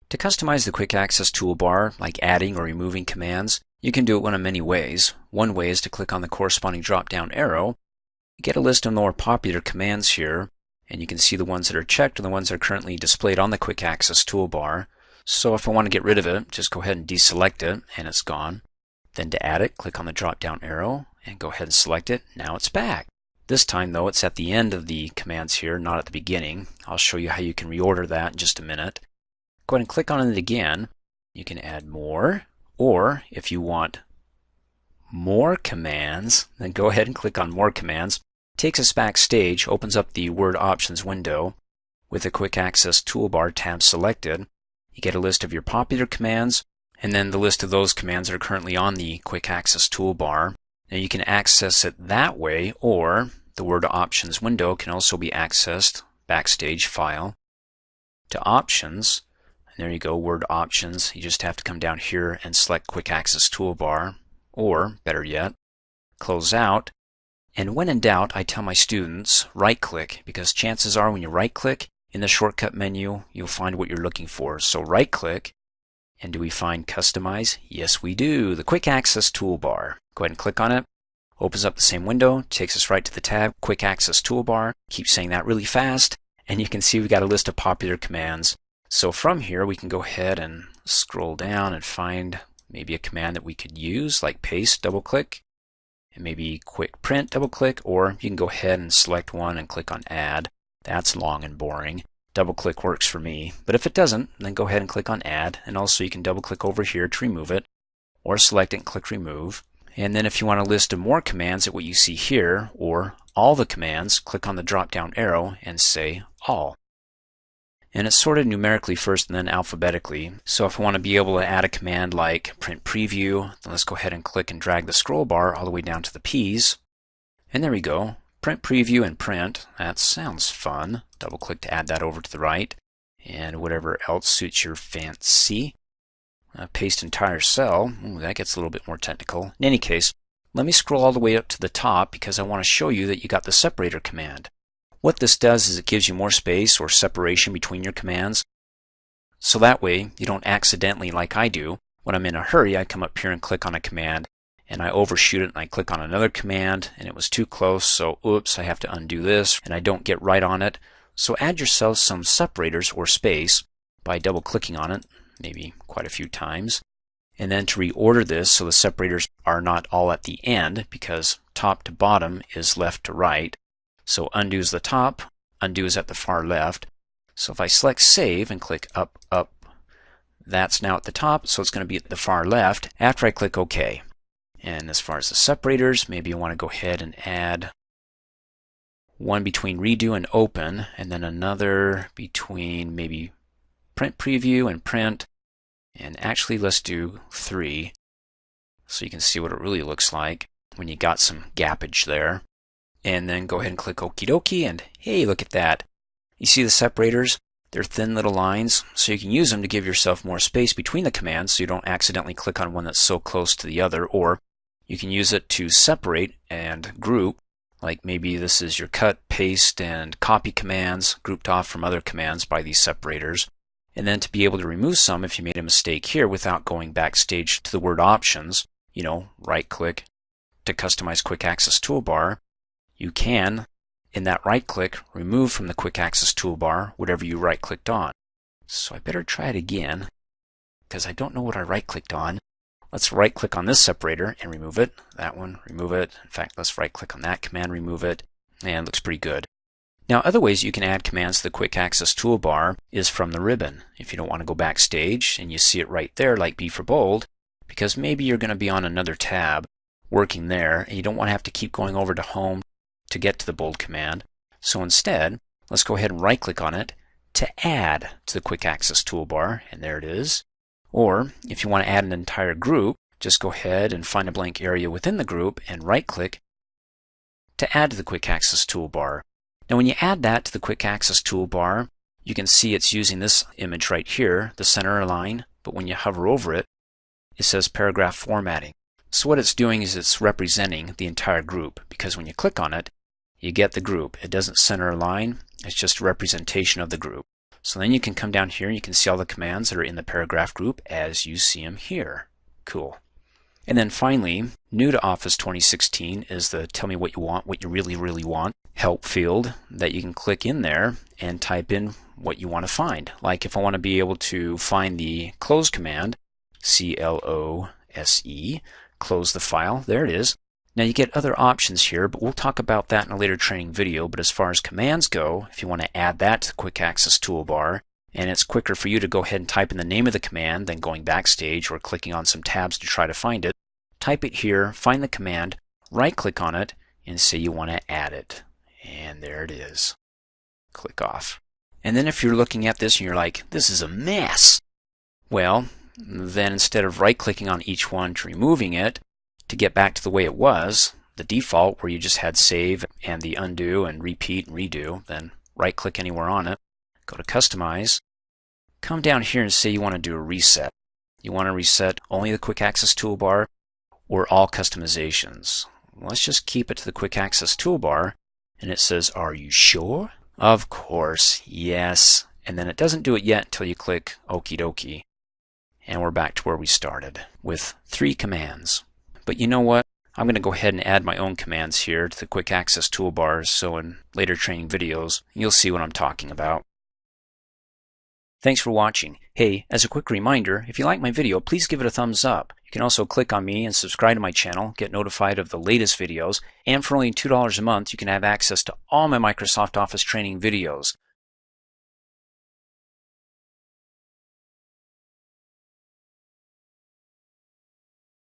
To customize the Quick Access Toolbar, like adding or removing commands, you can do it one of many ways. One way is to click on the corresponding drop-down arrow, get a list of more popular commands here, and you can see the ones that are checked and the ones that are currently displayed on the Quick Access Toolbar. So if I want to get rid of it, just go ahead and deselect it, and it's gone. Then to add it, click on the drop-down arrow, and go ahead and select it. Now it's back. This time, though, it's at the end of the commands here, not at the beginning. I'll show you how you can reorder that in just a minute. Go ahead and click on it again. You can add more, or if you want more commands, then go ahead and click on More Commands. It takes us backstage, opens up the Word Options window with the Quick Access Toolbar tab selected. You get a list of your popular commands, and then the list of those commands that are currently on the Quick Access Toolbar. Now you can access it that way, or the Word Options window can also be accessed backstage, File, to Options. There you go, Word Options. You just have to come down here and select Quick Access Toolbar, or better yet, close out. And when in doubt, I tell my students, right-click, because chances are when you right-click in the shortcut menu, you'll find what you're looking for. So right-click, and do we find Customize? Yes, we do. The Quick Access Toolbar. Go ahead and click on it. Opens up the same window, takes us right to the tab, Quick Access Toolbar. Keep saying that really fast, and you can see we've got a list of popular commands. So from here we can go ahead and scroll down and find maybe a command that we could use, like paste, double click, and maybe quick print, double click, or you can go ahead and select one and click on add. That's long and boring. Double click works for me, but if it doesn't, then go ahead and click on add, and also you can double click over here to remove it, or select it and click remove. And then if you want a list of more commands at what you see here, or all the commands, click on the drop down arrow and say all. And it's sorted numerically first and then alphabetically. So if I want to be able to add a command like print preview, then let's go ahead and click and drag the scroll bar all the way down to the P's. And there we go. Print preview and print. That sounds fun. Double click to add that over to the right. And whatever else suits your fancy. Paste entire cell. Ooh, that gets a little bit more technical. In any case, let me scroll all the way up to the top because I want to show you that you got the separator command. What this does is it gives you more space or separation between your commands. So that way you don't accidentally, like I do, when I'm in a hurry, I come up here and click on a command and I overshoot it and I click on another command and it was too close, so oops, I have to undo this and I don't get right on it. So add yourself some separators or space by double clicking on it, maybe quite a few times. And then to reorder this so the separators are not all at the end, because top to bottom is left to right. So undo is the top, undo is at the far left. So if I select save and click up, up, that's now at the top, so it's going to be at the far left after I click OK. And as far as the separators, maybe you want to go ahead and add one between redo and open, and then another between maybe print preview and print. And actually let's do 3 so you can see what it really looks like when you got some gappage there. And then go ahead and click okie dokie, and hey, look at that. You see the separators? They're thin little lines, so you can use them to give yourself more space between the commands so you don't accidentally click on one that's so close to the other, or you can use it to separate and group, like maybe this is your cut, paste, and copy commands grouped off from other commands by these separators. And then to be able to remove some if you made a mistake here without going backstage to the Word Options, right click to customize Quick Access Toolbar, you can, in that right click, remove from the Quick Access Toolbar whatever you right clicked on. So I better try it again because I don't know what I right clicked on. Let's right click on this separator and remove it. That one, remove it. In fact, let's right click on that command, remove it, and it looks pretty good. Now, other ways you can add commands to the Quick Access Toolbar is from the ribbon. If you don't want to go backstage and you see it right there, like B for bold, because maybe you're going to be on another tab working there and you don't want to have to keep going over to home to get to the bold command. So instead, let's go ahead and right click on it to add to the Quick Access Toolbar, and there it is. Or if you want to add an entire group, just go ahead and find a blank area within the group and right click to add to the Quick Access Toolbar. Now when you add that to the Quick Access Toolbar, you can see it's using this image right here, the center line, but when you hover over it, it says paragraph formatting. So what it's doing is it's representing the entire group, because when you click on it, you get the group. It doesn't center a line, it's just a representation of the group. So then you can come down here and you can see all the commands that are in the paragraph group as you see them here. Cool. And then finally, new to Office 2016 is the tell me what you want, what you really want help field that you can click in there and type in what you want to find. Like if I want to be able to find the close command, C-L-O-S-E, close the file, there it is. Now you get other options here, but we'll talk about that in a later training video. But as far as commands go, if you want to add that to the Quick Access Toolbar, and it's quicker for you to go ahead and type in the name of the command than going backstage or clicking on some tabs to try to find it, type it here, find the command, right-click on it, and say you want to add it. And there it is. Click off. And then if you're looking at this and you're like, this is a mess, well, then instead of right-clicking on each one to removing it, to get back to the way it was, the default where you just had save and the undo and repeat and redo, then right-click anywhere on it, go to Customize, come down here and say you want to do a reset. You want to reset only the Quick Access Toolbar or all customizations. Let's just keep it to the Quick Access Toolbar, and it says, are you sure? Of course, yes. And then it doesn't do it yet until you click Okie dokie. And we're back to where we started with 3 commands. But you know what? I'm going to go ahead and add my own commands here to the Quick Access Toolbars, so in later training videos, you'll see what I'm talking about. Thanks for watching. Hey, as a quick reminder, if you like my video, please give it a thumbs up. You can also click on me and subscribe to my channel, get notified of the latest videos, and for only $2 a month, you can have access to all my Microsoft Office training videos.